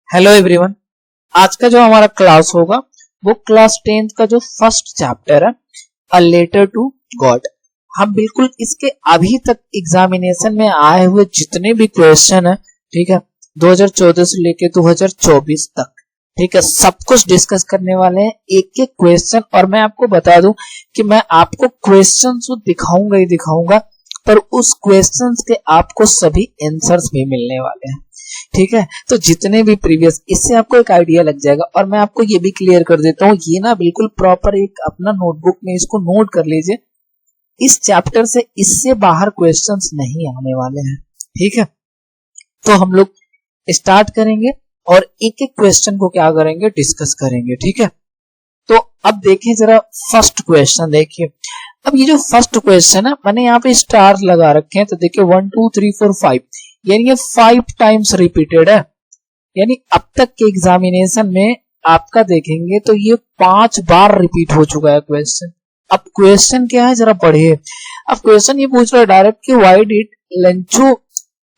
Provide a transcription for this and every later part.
Hello everyone. आज का जो हमारा क्लास होगा वो क्लास 10th का जो फर्स्ट चैप्टर है अ लेटर टू गॉड। हम बिल्कुल इसके अभी तक एग्जामिनेशन में आए हुए जितने भी क्वेश्चन है, ठीक है, 2014 से लेके 2024 तक, ठीक है, सब कुछ डिस्कस करने वाले हैं एक एक क्वेश्चन। और मैं आपको बता दूं कि मैं आपको क्वेश्चन तो दिखाऊंगा ही दिखाऊंगा, पर उस क्वेश्चंस के आपको सभी आंसर्स भी मिलने वाले हैं, ठीक है। तो जितने भी प्रीवियस, इससे आपको एक आइडिया लग जाएगा। और मैं आपको ये भी क्लियर कर देता हूँ, ये ना बिल्कुल प्रॉपर एक अपना नोटबुक में इसको नोट कर लीजिए, इस चैप्टर से इससे बाहर क्वेश्चंस नहीं आने वाले हैं, ठीक है। तो हम लोग स्टार्ट करेंगे और एक एक क्वेश्चन को क्या करेंगे, डिस्कस करेंगे, ठीक है। तो अब देखें जरा फर्स्ट क्वेश्चन, देखिए अब ये जो फर्स्ट क्वेश्चन है मैंने यहाँ पे स्टार लगा रखे हैं, तो देखिए 1 2 3 4 5, यानी ये 5 टाइम्स रिपीटेड है, यानी अब तक के एग्जामिनेशन में आपका देखेंगे तो ये 5 बार रिपीट हो चुका है क्वेश्चन। अब क्वेश्चन क्या है जरा पढ़िए। अब क्वेश्चन ये पूछ रहा है डायरेक्ट कि why did Lencho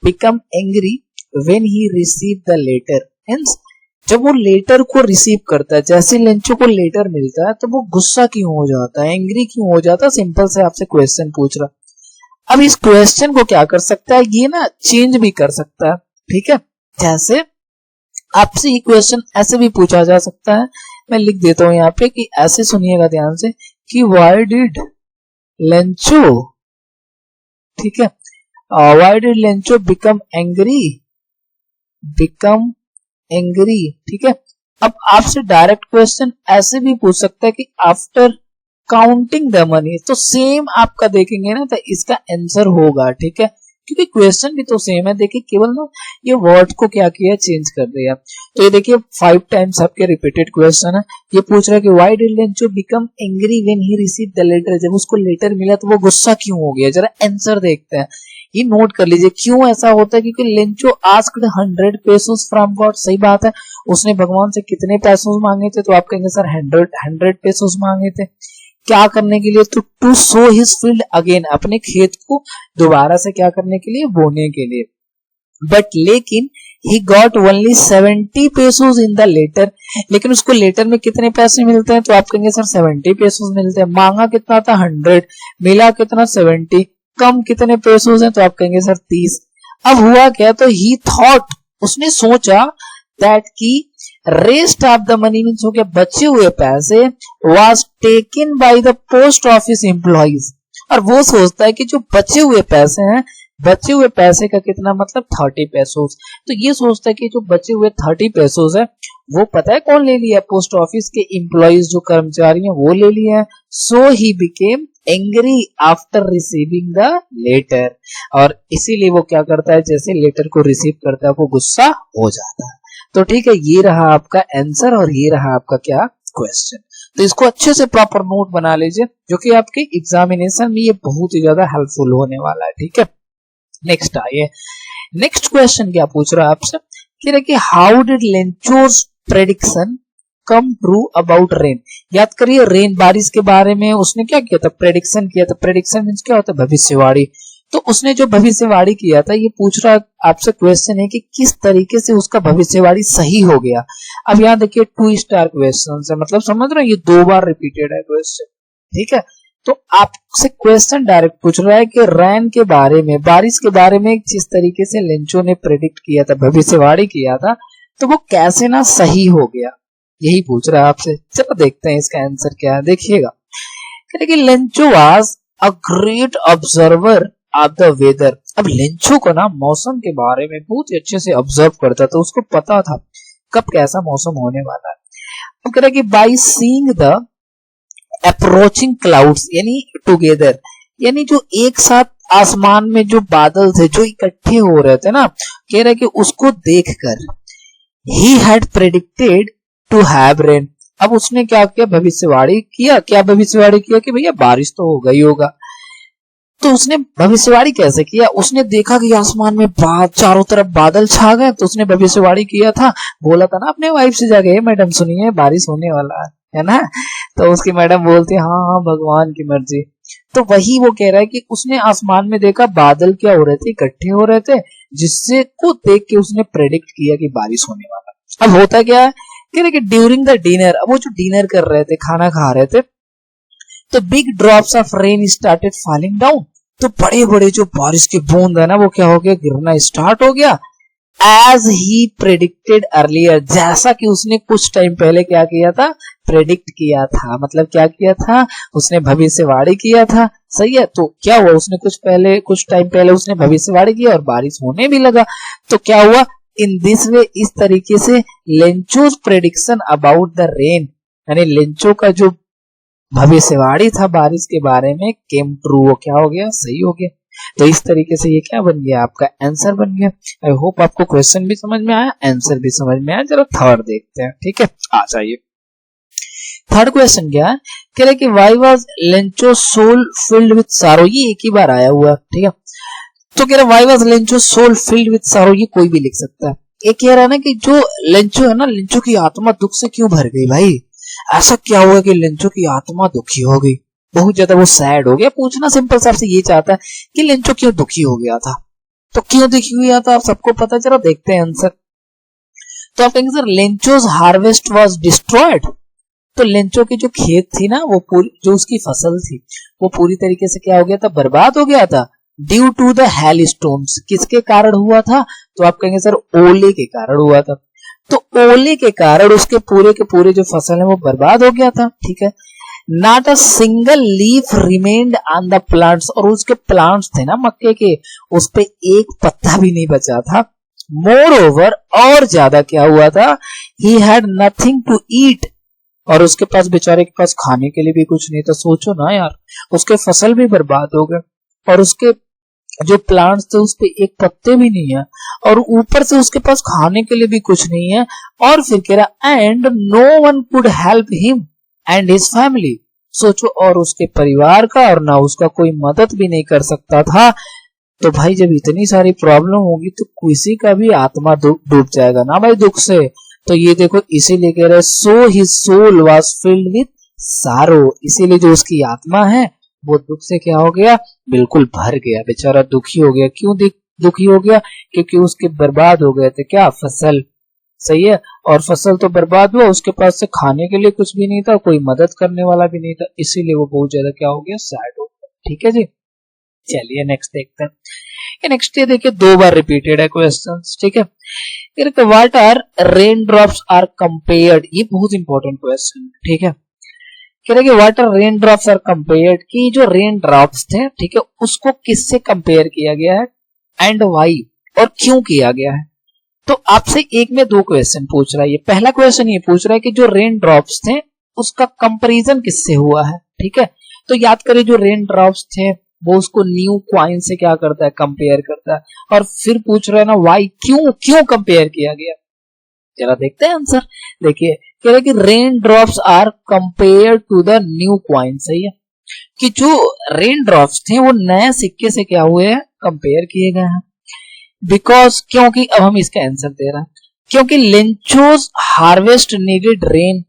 become angry when he receive the letter. Means जब वो लेटर को रिसीव करता है, जैसे लेंचो को लेटर मिलता है तो वो गुस्सा क्यों हो जाता है, एंग्री क्यों हो जाता है, सिंपल से आपसे क्वेश्चन पूछ रहा। अब इस क्वेश्चन को क्या कर सकता है, ये ना चेंज भी कर सकता है, ठीक है। जैसे आपसे ये क्वेश्चन ऐसे भी पूछा जा सकता है, मैं लिख देता हूं यहाँ पे कि ऐसे सुनिएगा ध्यान से कि व्हाई डिड लेंचो, ठीक है, why did Lencho become angry, ठीक है। अब आपसे डायरेक्ट क्वेश्चन ऐसे भी पूछ सकता है कि आफ्टर काउंटिंग द मनी, तो सेम आपका देखेंगे ना तो इसका आंसर होगा, ठीक है, क्योंकि क्वेश्चन भी तो सेम है। देखिए केवल ना ये वर्ड को क्या किया, चेंज कर दिया। तो ये देखिए 5 टाइम्स आपके रिपीटेड क्वेश्चन है। ये पूछ रहा है कि why did Lencho become angry when he receive the letter, जब उसको लेटर मिला तो वो गुस्सा क्यों हो गया, जरा आंसर देखते हैं। ये नोट कर लीजिए क्यों ऐसा होता है, क्योंकि Lencho asked 100 pesos from God. सही बात है, उसने भगवान से कितने पैसों मांगे थे, तो आप कहेंगे सर 100 पेसोस मांगे थे। क्या करने के लिए, तो to sow his field again, अपने खेत को दोबारा से क्या करने के लिए, बोने के लिए। बट लेकिन he got only 70 pesos in the letter, लेकिन उसको लेटर में कितने पैसे मिलते हैं, तो आप कहेंगे सर 70 पेसोस मिलते हैं। मांगा कितना था 100, मिला कितना 70, कम कितने पेसोस हैं, तो आप कहेंगे सर 30। अब हुआ क्या, तो ही थॉट, उसने सोचा दैट की rest of the money, means हो गया बचे हुए पैसे, was taken by the post office employees. और वो सोचता है कि जो बचे हुए पैसे हैं, बचे हुए पैसे का कितना मतलब 30 पेसोस, तो ये सोचता है कि जो बचे हुए 30 पेसोस है वो पता है कौन ले लिया, पोस्ट ऑफिस के एम्प्लॉइज जो कर्मचारी हैं वो ले लिए हैं। So he became angry after receiving the letter, और इसीलिए वो क्या करता है, जैसे लेटर को रिसीव करता है वो गुस्सा हो जाता है। तो ठीक है, ये रहा आपका आंसर और ये रहा आपका क्या, क्वेश्चन। तो इसको अच्छे से प्रॉपर नोट बना लीजिए, जो कि आपके एग्जामिनेशन में ये बहुत ही ज्यादा हेल्पफुल होने वाला है, ठीक है। नेक्स्ट आइए, नेक्स्ट क्वेश्चन क्या पूछ रहा है आपसे, कह रहा है कि how did Lencho's prediction come true about rain. याद करिए रेन, बारिश के बारे में उसने क्या किया था, प्रेडिक्शन किया था। प्रेडिक्शन मींस क्या होता है, भविष्यवाणी। तो उसने जो भविष्यवाणी किया था, ये पूछ रहा आपसे क्वेश्चन है कि किस तरीके से उसका भविष्यवाणी सही हो गया। अब यहाँ देखिए 2 स्टार क्वेश्चन है, मतलब समझ रहे हैं, ये 2 बार रिपीटेड है क्वेश्चन, ठीक है। तो आपसे क्वेश्चन डायरेक्ट पूछ रहा है कि रैन के बारे में, बारिश के बारे में जिस तरीके से लेंचो ने प्रेडिक्ट किया था, भविष्यवाणी किया था, तो वो कैसे ना सही हो गया, यही पूछ रहा है आपसे। चलो देखते हैं इसका आंसर क्या है, देखिएगा। Lencho was a great observer of the weather. अब लेंचो को ना मौसम के बारे में बहुत ही अच्छे से ऑब्जर्व करता था, उसको पता था कब कैसा मौसम होने वाला है। अब कह रहा है कि by seeing the approaching clouds, यानी टुगेदर, यानी जो एक साथ आसमान में जो बादल थे जो इकट्ठे हो रहे थे ना, कह रहा है कि उसको देखकर he had predicted to have rain। अब उसने क्या किया, भविष्यवाणी किया। क्या भविष्यवाणी किया कि भैया बारिश तो हो गई होगा। तो उसने भविष्यवाणी कैसे किया, उसने देखा कि आसमान में चारों तरफ बादल छा गए, तो उसने भविष्यवाणी किया था, बोला था ना अपने वाइफ से जाके, मैडम सुनिए बारिश होने वाला है ना। तो उसकी मैडम बोलती हाँ हाँ भगवान की मर्जी। तो वही वो कह रहा है कि उसने आसमान में देखा बादल क्या हो रहे थे, इकट्ठे हो रहे थे, जिससे को देख के उसने प्रेडिक्ट किया कि बारिश होने वाला। अब होता क्या है कि ड्यूरिंग द डिनर, अब वो जो डिनर कर रहे थे, खाना खा रहे थे, तो big drops of rain started falling down, तो बड़े बड़े जो बारिश के बूंद है ना वो क्या हो गया, गिरना स्टार्ट हो गया। एज ही प्रेडिक्टेड अर्लियर, जैसा कि उसने कुछ टाइम पहले क्या किया था, प्रेडिक्ट किया था, मतलब क्या किया था, उसने भविष्यवाणी किया था। सही है, तो क्या हुआ, उसने कुछ टाइम पहले उसने भविष्यवाणी किया और बारिश होने भी लगा। तो क्या हुआ, इन दिस वे, इस तरीके से Lencho's prediction about the rain, यानी लेंचो का जो भविष्यवाणी था बारिश के बारे में, केम ट्रू, वो क्या हो गया, सही हो गया। तो इस तरीके से ये क्या बन गया, आपका आंसर बन गया। आई होप आपको क्वेश्चन भी समझ में आया, आंसर भी समझ में आया। जरा थर्ड देखते हैं, ठीक है, आ जाइए। थर्ड क्वेश्चन क्या है, कह रहे कि why was Lencho soul filled with sorrow, ये एक ही बार आया हुआ, ठीक है। तो कह रहा why was Lencho soul filled with sorrow, ये कोई भी लिख सकता है। ये कह रहा है ना कि जो लेंचो है ना, लेंचो की आत्मा दुख से क्यों भर गई भाई, ऐसा क्या हुआ कि लेंचो की आत्मा दुखी हो गई, बहुत ज्यादा वो सैड हो गया। पूछना सिंपल सा आपसे ये चाहता है कि लेंचो क्यों दुखी हो गया था, तो क्यों दुखी हुआ था, आप सबको पता, जरा देखते हैं आंसर। तो आप कहेंगे sir Lencho's harvest was destroyed, तो लेंचो की जो खेत थी ना, वो पूरी जो उसकी फसल थी वो पूरी तरीके से क्या हो गया था, बर्बाद हो गया था। Due to the hail stones, किसके कारण हुआ था, तो आप कहेंगे सर ओले के कारण हुआ था। तो ओले के कारण उसके पूरे के पूरे जो फसल है वो बर्बाद हो गया था, ठीक है। Not a single leaf remained on the plants, और उसके प्लांट्स थे ना मक्के के, उस पे एक पत्ता भी नहीं बचा था। मोर ओवर, और ज्यादा क्या हुआ था, he had nothing to eat, और उसके पास बेचारे के पास खाने के लिए भी कुछ नहीं था। सोचो ना यार, उसके फसल भी बर्बाद हो गए और उसके जो प्लांट्स थे उस पे एक पत्ते भी नहीं है, और ऊपर से उसके पास खाने के लिए भी कुछ नहीं है। और फिर कह रहा and no one could help him and his family, सोचो, और उसके परिवार का और ना उसका कोई मदद भी नहीं कर सकता था। तो भाई जब इतनी सारी प्रॉब्लम होगी तो किसी का भी आत्मा डूब जाएगा ना भाई दुख से। तो ये देखो इसीलिए कह रहे so his soul was filled with sorrow, इसीलिए जो उसकी आत्मा है वो दुख से क्या हो गया, बिल्कुल भर गया, बेचारा दुखी हो गया। क्यों दुखी हो गया, क्योंकि उसके बर्बाद हो गए थे क्या, फसल। सही है, और फसल तो बर्बाद हुआ, उसके पास से खाने के लिए कुछ भी नहीं था, कोई मदद करने वाला भी नहीं था, इसीलिए वो बहुत ज्यादा क्या हो गया, सैड हो गया। ठीक है जी, चलिए नेक्स्ट देखते हैं। नेक्स्ट ये देखिए, 2 बार रिपीटेड है क्वेश्चन, ठीक है। What are rain drops are compared, ये बहुत इंपॉर्टेंट क्वेश्चन, ठीक है। कह रहे कि what are rain drops are compared, कि जो रेन ड्रॉप्स थे, ठीक है, उसको किससे कंपेयर किया गया है, एंड व्हाई, और क्यों किया गया है। तो आपसे एक में 2 क्वेश्चन पूछ रहा है ये। पहला क्वेश्चन ये पूछ रहा है कि जो रेन ड्रॉप्स थे उसका कंपैरिजन किससे हुआ है, ठीक है। तो याद करें जो रेन ड्रॉप्स थे वो उसको न्यू क्वाइन से क्या करता है, कंपेयर करता है। और फिर पूछ रहा है ना व्हाई, क्यों कंपेयर किया गया। जरा देखते हैं आंसर। देखिए कह रहे कि rain drops are compare to the new coin, सही है, कि जो रेन ड्रॉप्स थे वो नए सिक्के से क्या हुए हैं, कंपेयर किए गए हैं। बिकॉज, क्योंकि, अब हम इसका आंसर दे रहे हैं, क्योंकि Lencho's harvest needed rain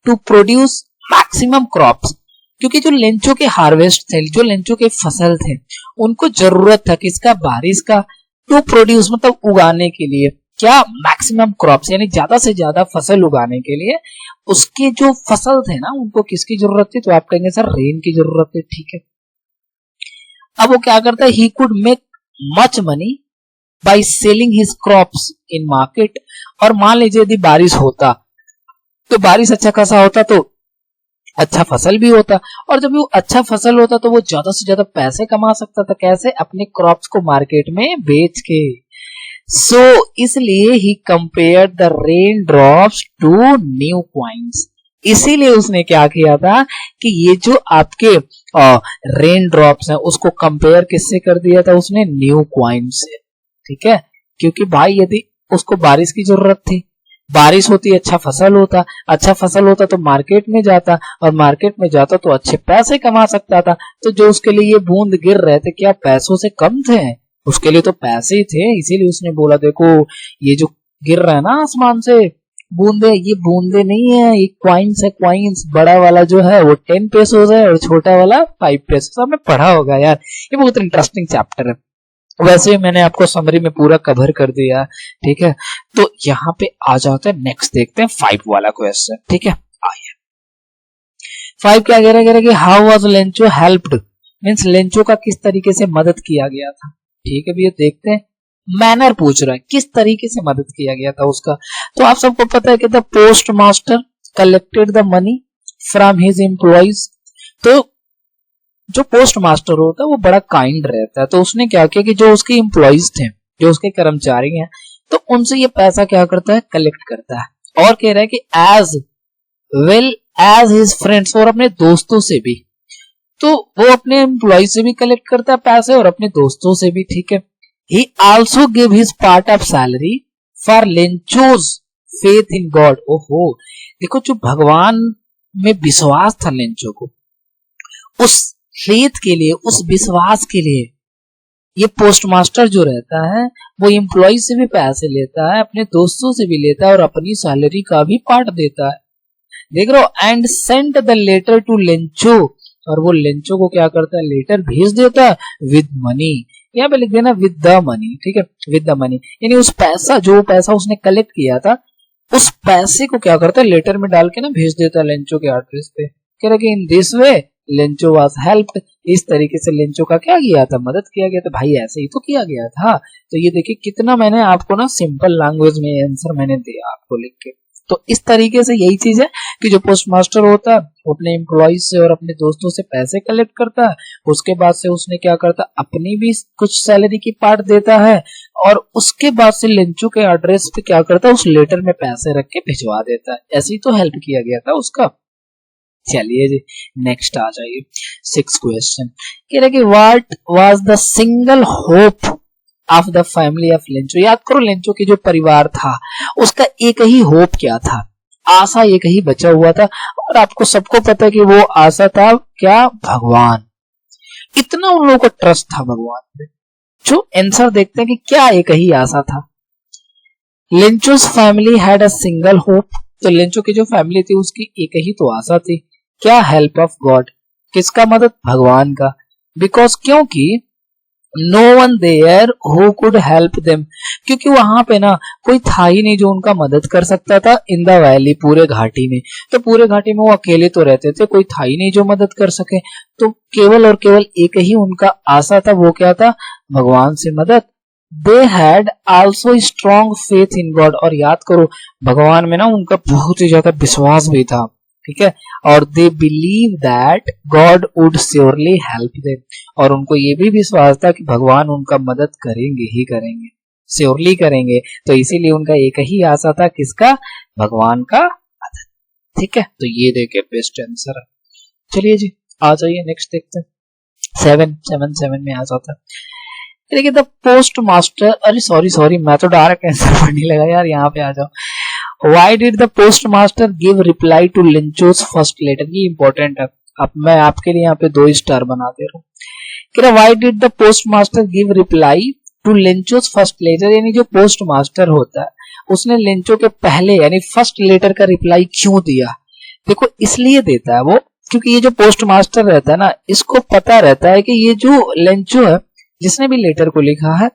to produce maximum crops, क्योंकि जो लेंचो के हार्वेस्ट थे, जो लेंचो के फसल थे, उनको जरूरत था किसका, बारिश का, टू प्रोड्यूस मतलब उगाने के लिए क्या, मैक्सिमम क्रॉप्स, यानी ज्यादा से ज्यादा फसल उगाने के लिए उसके जो फसल थे ना उनको किसकी जरूरत थी, तो आप कहेंगे सर रेन की जरूरत है, ठीक है। अब वो क्या करता है, he could make much money by selling his crops in market, और मान लीजिए यदि बारिश होता तो बारिश अच्छा खासा होता तो अच्छा फसल भी होता, और जब वो अच्छा फसल होता तो वो ज्यादा से ज्यादा पैसे कमा सकता था, कैसे, अपने क्रॉप्स को मार्केट में बेच के। सो इसलिए he compare the rain drops to new coins, इसीलिए उसने क्या किया था कि ये जो आपके रेन ड्रॉप्स हैं उसको कंपेयर किससे कर दिया था उसने, न्यू क्वाइन से, ठीक है। क्योंकि भाई यदि उसको बारिश की जरूरत थी, बारिश होती अच्छा फसल होता, अच्छा फसल होता तो मार्केट में जाता, और मार्केट में जाता तो अच्छे पैसे कमा सकता था। तो जो उसके लिए ये बूंद गिर रहे थे क्या पैसों से कम थे, उसके लिए तो पैसे ही थे, इसीलिए उसने बोला देखो ये जो गिर रहा है ना आसमान से बूंदे, ये बूंदे नहीं है, ये क्वाइंस है, क्वाइंस। बड़ा वाला जो है वो 10 पैसों है और छोटा वाला 5 पैसों। आपने पढ़ा होगा यार, ये बहुत इंटरेस्टिंग चैप्टर है। वैसे मैंने आपको समरी में पूरा कवर कर दिया, ठीक है। तो यहाँ पे आ जाते हैं, नेक्स्ट देखते हैं 5 वाला क्वेश्चन, ठीक है। आइए 5 क्या कह रहा है कि how was Lencho helped, means Lencho का किस तरीके से मदद किया गया था, ठीक है भैया। देखते हैं, मैनर पूछ रहा है किस तरीके से मदद किया गया था उसका। तो आप सबको पता है कि the post master collected the money from his employees. तो जो पोस्ट मास्टर होता है वो बड़ा काइंड रहता है, तो उसने क्या किया कि जो उसके एम्प्लॉइज थे, जो उसके कर्मचारी हैं, तो उनसे ये पैसा क्या करता है, कलेक्ट करता है। और कह रहा है कि as well as his friends, और अपने दोस्तों से भी। तो वो अपने एम्प्लॉय से भी कलेक्ट करता है पैसे और अपने दोस्तों से भी, ठीक है। ही also give his part of salary for Lencho's faith in God. ओहो, देखो जो भगवान में विश्वास था लेंचो को, उस फेथ के लिए, उस विश्वास के लिए ये पोस्ट मास्टर जो रहता है वो एम्प्लॉय से भी पैसे लेता है, अपने दोस्तों से भी लेता है और अपनी सैलरी का भी पार्ट देता है। देख रहे हो, and sent the letter to Lencho, और वो लेंचो को क्या करता है, लेटर भेज देता है विद मनी। यहाँ पे लिख देना विद द मनी, ठीक है, विद द मनी, यानी उस पैसा, जो पैसा उसने कलेक्ट किया था उस पैसे को क्या करता है, लेटर में डाल के ना भेज देता है लेंचो के एड्रेस पे। कह रहा कि in this way Lencho was helped, इस तरीके से लेंचो का क्या किया था, मदद किया गया था। भाई ऐसे ही तो किया गया था। तो ये देखिए कितना मैंने आपको ना सिंपल लैंग्वेज में आंसर मैंने दिया आपको लिख के। तो इस तरीके से यही चीज है कि जो पोस्ट मास्टर होता है वो अपने एम्प्लॉइज से और अपने दोस्तों से पैसे कलेक्ट करता है, उसके बाद से उसने क्या करता है, अपनी भी कुछ सैलरी की पार्ट देता है, और उसके बाद से लेंचो के एड्रेस पे क्या करता है, उस लेटर में पैसे रख के भिजवा देता है। ऐसे ही तो हेल्प किया गया था उसका। चलिए जी नेक्स्ट आ जाइए 6 क्वेश्चन। कह रहे कि what was the single hope of the family of Lencho. याद करो लेंचो के जो परिवार था उसका एक ही होप क्या था, आशा एक ही बचा हुआ था, और आपको सबको पता है कि वो आशा था क्या, भगवान। इतना उन लोगों का ट्रस्ट था भगवान पे। जो आंसर देखते हैं कि क्या एक ही आशा था। Lencho's family had a single hope, तो लेंचो की जो फैमिली थी उसकी एक ही तो आशा थी, क्या, हेल्प ऑफ गॉड, किसका मदद, भगवान का। बिकॉज क्योंकि no one there who could help them, क्योंकि वहां पे ना कोई था ही नहीं जो उनका मदद कर सकता था इन द वैली, पूरे घाटी में। तो पूरे घाटी में वो अकेले तो रहते थे, कोई था ही नहीं जो मदद कर सके। तो केवल और केवल एक ही उनका आशा था, वो क्या था, भगवान से मदद। They had also strong faith in God, और याद करो भगवान में ना उनका बहुत ही ज्यादा विश्वास भी था, ठीक है। और they believe that God would surely help them, और उनको ये भी विश्वास था कि भगवान उनका मदद करेंगे ही करेंगे, श्योरली करेंगे। तो इसीलिए उनका एक ही आशा था, किसका, भगवान का मदद, ठीक है। तो ये देखिए बेस्ट आंसर है। चलिए जी आ जाइए नेक्स्ट देखते हैं 7 में आ जाता है। देखिए द पोस्ट मास्टर, अरे सॉरी मैं तो डायरेक्ट आंसर पढ़ने लगा यार, यहाँ पे आ जाओ। Why did the postmaster give reply to Lencho's first letter? ये इंपॉर्टेंट है, अब मैं आपके लिए यहाँ पे 2 स्टार बना दे रहा हूँ। कह रहा Why did the postmaster give reply to Lencho's first letter? यानी जो पोस्ट मास्टर होता है उसने लेंचो के पहले यानी फर्स्ट लेटर का रिप्लाई क्यों दिया। देखो इसलिए देता है वो, क्योंकि ये जो पोस्ट मास्टर रहता है ना, इसको पता रहता है कि ये जो लेंचो है जिसने भी लेटर को लिखा है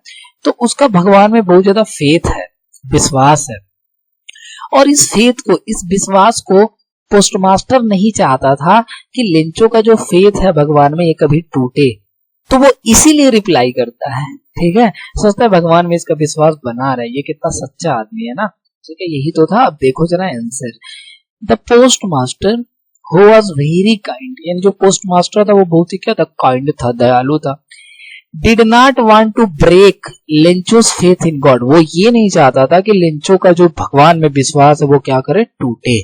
तो उसका भगवान में बहुत ज्यादा फेथ है, विश्वास है। और इस फेथ को, इस विश्वास को पोस्टमास्टर नहीं चाहता था कि लेंचो का जो फेथ है भगवान में ये कभी टूटे, तो वो इसीलिए रिप्लाई करता है, ठीक है। सोचता है भगवान में इसका विश्वास बना रहे, ये कितना सच्चा आदमी है ना, ठीक है। यही तो था। अब देखो जरा answer, the post master who was very kind, यानी जो पोस्ट मास्टर था वो बहुत ही क्या था, काइंड था, दयालु था। Did not want to break Lencho's faith in God, वो ये नहीं चाहता था कि लेंचो का जो भगवान में विश्वास है वो क्या करे, टूटे।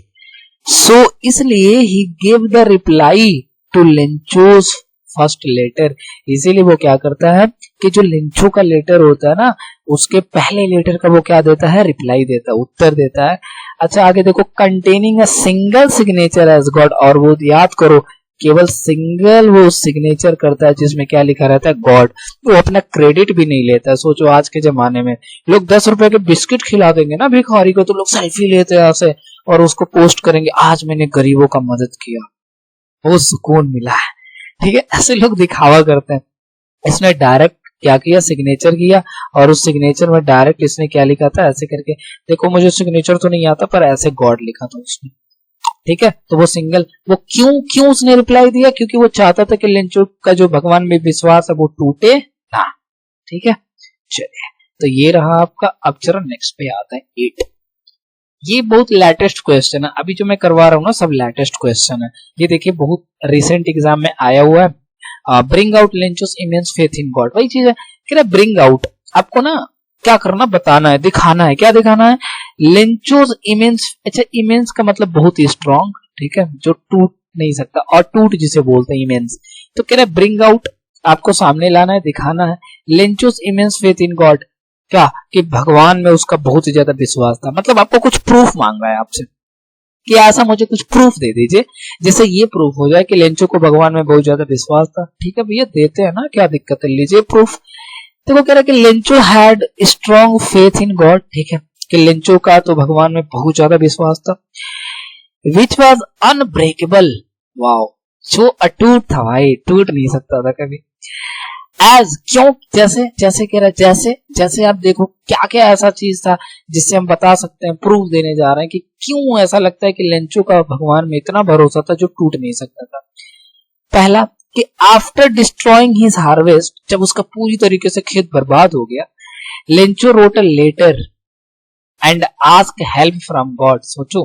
सो इसलिए he give the reply to Lencho's first letter, इसीलिए वो क्या करता है कि जो लेंचो का लेटर होता है ना उसके पहले लेटर का वो क्या देता है, रिप्लाई देता है, उत्तर देता है। अच्छा आगे देखो, containing a single signature as God, और वो याद करो केवल सिंगल वो सिग्नेचर करता है जिसमें क्या लिखा रहता है, गॉड। वो अपना क्रेडिट भी नहीं लेता। सोचो आज के जमाने में लोग 10 रुपए के बिस्किट खिला देंगे ना भिखारी को, तो लोग सेल्फी लेते हैं ऐसे और उसको पोस्ट करेंगे, आज मैंने गरीबों का मदद किया, वो सुकून मिला है, ठीक है। ऐसे लोग दिखावा करते हैं। इसने डायरेक्ट क्या किया, सिग्नेचर किया, और उस सिग्नेचर में डायरेक्ट इसने क्या लिखा था, ऐसे करके, देखो मुझे सिग्नेचर तो नहीं आता पर ऐसे गॉड लिखा था उसने, ठीक है। तो वो सिंगल, वो क्यों उसने रिप्लाई दिया, क्योंकि वो चाहता था कि लेंचो का जो भगवान में विश्वास है वो टूटे ना, ठीक है। चलिए, तो ये रहा आपका। अब चलो नेक्स्ट पे आता है 8। ये बहुत लेटेस्ट क्वेश्चन है, अभी जो मैं करवा रहा हूँ ना सब लेटेस्ट क्वेश्चन है। ये देखिए बहुत रिसेंट एग्जाम में आया हुआ है। Bring out Lencho's immense faith in God, वही चीज है कि ब्रिंग आउट, आपको ना क्या करना, बताना है, दिखाना है। क्या दिखाना है, लेंचोस इमेंस, अच्छा इमेंस का मतलब बहुत ही स्ट्रॉन्ग, ठीक है, जो टूट नहीं सकता, और टूट जिसे बोलते हैं इमेंस। तो कह रहे ब्रिंग आउट, आपको सामने लाना है, दिखाना है लेंचोस इमेंस फेथ इन गॉड, क्या कि भगवान में उसका बहुत ही ज्यादा विश्वास था। मतलब आपको कुछ प्रूफ मांग रहा है आपसे कि ऐसा मुझे कुछ प्रूफ दे दीजिए जिससे ये प्रूफ हो जाए कि लेंचो को भगवान में बहुत ज्यादा विश्वास था। ठीक है भैया, देते हैं ना, क्या दिक्कत है, लीजिए प्रूफ। देखो कह रहा है कि Lencho had strong faith in God, ठीक है, कि लेंचो का तो भगवान में बहुत ज्यादा विश्वास था। विच वॉज अनब्रेकेबल, वाओ, जो अटूट था भाई, टूट नहीं सकता था कभी। एज, क्यों, जैसे कह रहा है, जैसे आप देखो क्या क्या ऐसा चीज था जिससे हम बता सकते हैं, प्रूफ देने जा रहे हैं कि क्यों ऐसा लगता है कि लेंचो का भगवान में इतना भरोसा था जो टूट नहीं सकता था। पहला कि आफ्टर डिस्ट्रॉइंग हिज हार्वेस्ट, जब उसका पूरी तरीके से खेत बर्बाद हो गया, Lencho wrote a letter and ask help from God. सोचो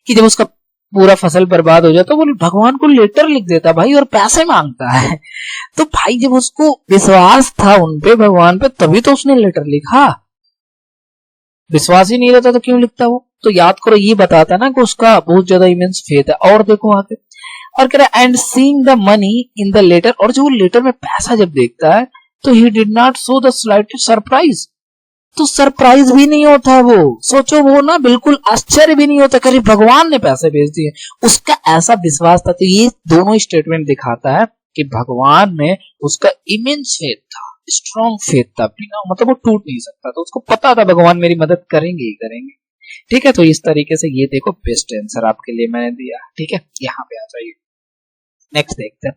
कि जब उसका पूरा फसल बर्बाद हो जाता तो वो भगवान को लेटर लिख देता भाई और पैसे मांगता है। तो भाई जब उसको विश्वास था उन पे, भगवान पे, तभी तो उसने लेटर लिखा। विश्वास ही नहीं रहता तो क्यों लिखता वो। तो याद करो, ये बताता ना कि उसका बहुत ज्यादा इमेंस फेथ है। और देखो आगे, और कह रहा है and seeing the money in the letter, और जो वो लेटर में पैसा जब देखता है तो he did not show the slightest surprise, तो सरप्राइज भी नहीं होता वो। सोचो वो ना बिल्कुल आश्चर्य भी नहीं होता, कहीं भगवान ने पैसे भेज दिए, उसका ऐसा विश्वास था। तो ये दोनों स्टेटमेंट दिखाता है कि भगवान में उसका इमेंस फेथ था, स्ट्रॉन्ग फेथ था, मतलब वो टूट नहीं सकता। तो उसको पता था भगवान मेरी मदद करेंगे ही करेंगे। ठीक है, तो इस तरीके से ये देखो बेस्ट आंसर आपके लिए मैंने दिया। ठीक है, यहाँ पे आ जाइए, नेक्स्ट देखते हैं।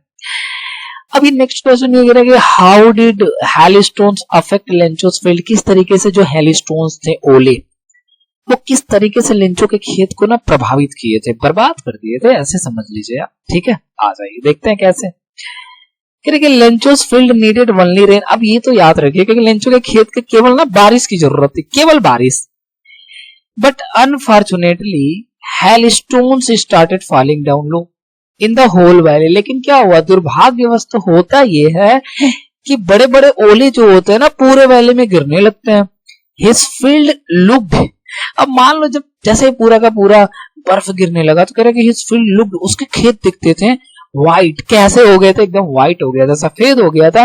अभी नेक्स्ट क्वेश्चन ये कह रहा है कि हाउ डिड हेलस्टोन्स अफेक्ट लेंचोस फील्ड, किस तरीके से जो हेलस्टोन्स थे, ओले, वो किस तरीके से लेंचो के खेत को ना प्रभावित किए थे, बर्बाद कर दिए थे, ऐसे समझ लीजिए आप। ठीक है, आ जाइए देखते हैं कैसे। कह रहे कि लेंचोस फील्ड नीडेड ओनली रेन। अब ये तो याद रखिए कि लेंचो के खेत के केवल ना बारिश की जरूरत थी, केवल बारिश। But unfortunately hailstones started falling down low in the whole valley. लेकिन क्या हुआ, दुर्भाग्यवश तो होता ये है कि बड़े बड़े ओले जो होते हैं ना पूरे वैली में गिरने लगते हैं। हिज फील्ड लुक्ड, अब मान लो जब जैसे पूरा का पूरा बर्फ गिरने लगा तो कह रहे कि हिज फील्ड लुक्ड, उसके खेत दिखते थे व्हाइट, कैसे हो गए थे, एकदम व्हाइट हो गया था, सफेद हो गया था।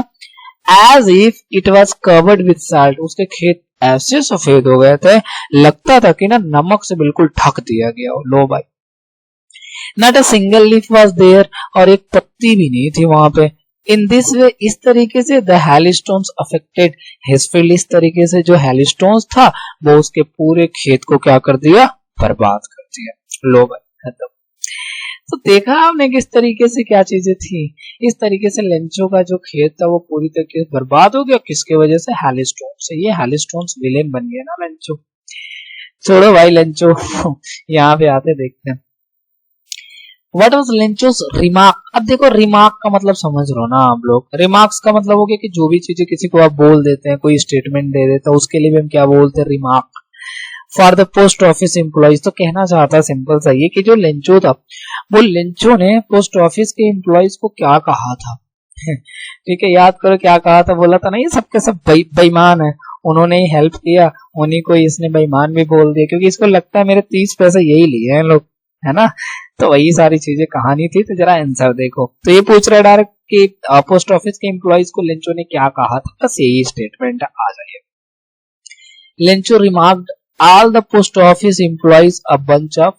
As if it was covered with salt, उसके खेत ऐसे सफेद हो गए थे, लगता था कि ना नमक से बिल्कुल ढक दिया गया हो। लो भाई, not a single leaf was there, और एक पत्ती भी नहीं थी वहां पे। इन दिस वे, इस तरीके से द हेलस्टोन्स अफेक्टेड हिज फील्ड, इस तरीके से जो हेलस्टोन्स था वो उसके पूरे खेत को क्या कर दिया, बर्बाद कर दिया। लो भाई खत्म। तो देखा आपने किस तरीके से क्या चीजें थी। इस तरीके से लेंचो का जो खेत था वो पूरी तरीके से बर्बाद हो गया, किसके वजह से, हेलस्टोन्स से। ये हेलस्टोन्स विलेन बन गया ना लेंचो। छोड़ो भाई लेंचो, यहाँ पे आते देखते हैं। What was Lencho's remark. अब देखो रिमार्क का मतलब समझ लो ना आप लोग। रिमार्क्स का मतलब हो गया कि जो भी चीजें किसी को आप बोल देते हैं, कोई स्टेटमेंट दे देते हैं, उसके लिए भी हम क्या बोलते हैं, remark. For the post office employees, तो कहना चाहता है सिंपल सा ये कि जो लेंचो था वो लेंचो ने पोस्ट ऑफिस के एम्प्लॉइज को क्या कहा था। ठीक है, याद करो क्या कहा था, बोला था ना ये सबके सब बेईमान है, उन्होंने ही हेल्प किया, उन्हीं को इसने बेईमान भी बोल दिया, क्योंकि इसको लगता है मेरे 30 पैसे यही लिए हैं लोग, है ना। तो वही सारी चीजें कहानी थी। तो जरा आंसर देखो, तो ये पूछ रहा है डायरेक्ट कि पोस्ट ऑफिस के एम्प्लॉइज को लेंचो ने क्या कहा था, बस यही स्टेटमेंट है। आ जाइए, Lencho remarked all the post office employees a bunch of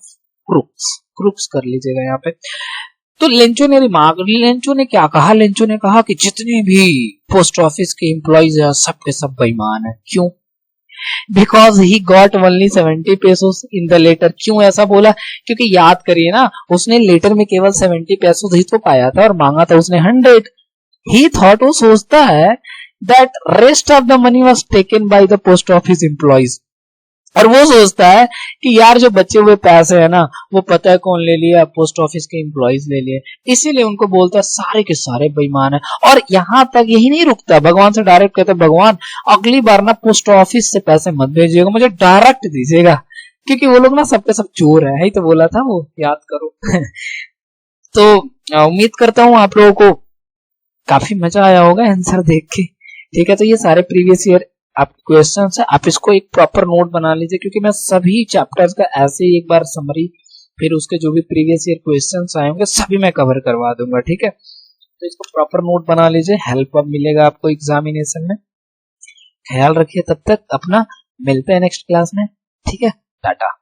crooks, crooks कर लीजिएगा यहाँ पे। तो लेंचो ने रिमार्क, लेंचो ने क्या कहा, लेंचो ने कहा कि जितने भी पोस्ट ऑफिस के एम्प्लॉइज हैं सब के सब बेईमान है। क्यों, because he got only 70 pesos in the letter. क्यों ऐसा बोला, क्योंकि याद करिए ना उसने लेटर में केवल 70 पेसोस ही तो पाया था और मांगा था उसने 100। ही थॉट, वो सोचता है that rest of the money was taken by the post office employees, और वो सोचता है कि यार जो बचे हुए पैसे है ना वो पता है कौन ले लिया, पोस्ट ऑफिस के एम्प्लॉइज ले लिए, इसीलिए उनको बोलता है सारे के सारे बेईमान है। और यहाँ तक यही नहीं रुकता, भगवान से डायरेक्ट कहते भगवान अगली बार ना पोस्ट ऑफिस से पैसे मत भेजिएगा, मुझे डायरेक्ट दीजिएगा, क्योंकि वो लोग ना सबके सब चोर है ही तो बोला था वो, याद करो। तो उम्मीद करता हूँ आप लोगों को काफी मजा आया होगा आंसर देख के, ठीक है। तो ये सारे प्रीवियस ईयर आप क्वेश्चन है, आप इसको एक प्रॉपर नोट बना लीजिए, क्योंकि मैं सभी चैप्टर्स का ऐसे ही एक बार समरी, फिर उसके जो भी प्रीवियस ईयर क्वेश्चंस आए होंगे सभी मैं कवर करवा दूंगा, ठीक है। तो इसको प्रॉपर नोट बना लीजिए, हेल्प अब मिलेगा आपको एग्जामिनेशन में। ख्याल रखिए, तब तक अपना, मिलते हैं नेक्स्ट क्लास में, ठीक है, टाटा।